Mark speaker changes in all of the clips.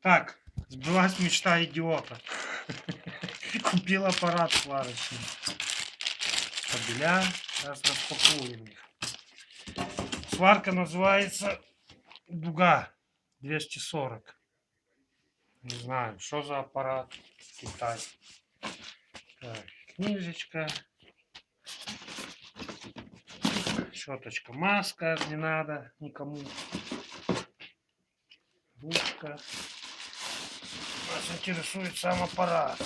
Speaker 1: Так, сбылась мечта идиота. Купил аппарат сварочный. Кабеля. Сейчас распакуем их. Сварка называется Дуга 240. Не знаю, что за аппарат. Китай. Так, книжечка. Щеточка, маска, не надо никому. Ручка. Нас интересует сам аппарат.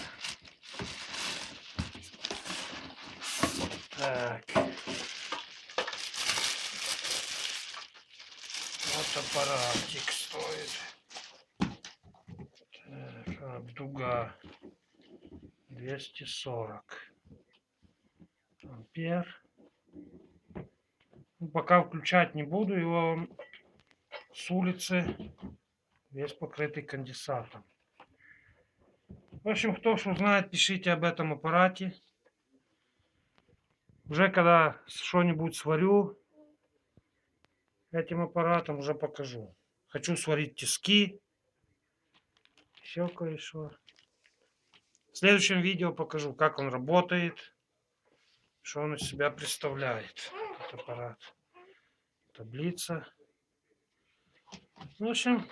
Speaker 1: Так. Вот аппаратик стоит. Так, Дуга 240 ампер. Ну, пока включать не буду, его с улицы весь покрытый конденсатом. В общем, кто что знает, пишите об этом аппарате. Уже когда что-нибудь сварю этим аппаратом, уже покажу. Хочу сварить тиски, еще кое-что. В следующем видео покажу, как он работает, что он из себя представляет, этот аппарат. Таблица. В общем,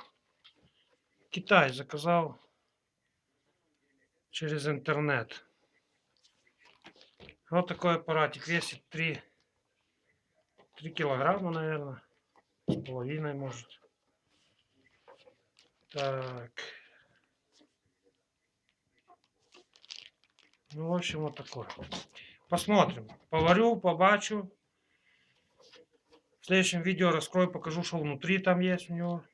Speaker 1: Китай заказал через интернет. Вот такой аппаратик, весит 3 килограмма, наверное, с половиной может. Так. Ну, в общем, вот такой. Посмотрим. Поварю, побачу. В следующем видео раскрою, покажу, что внутри там есть у него.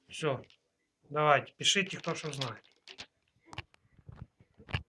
Speaker 1: Все. Давайте, пишите, кто что знает.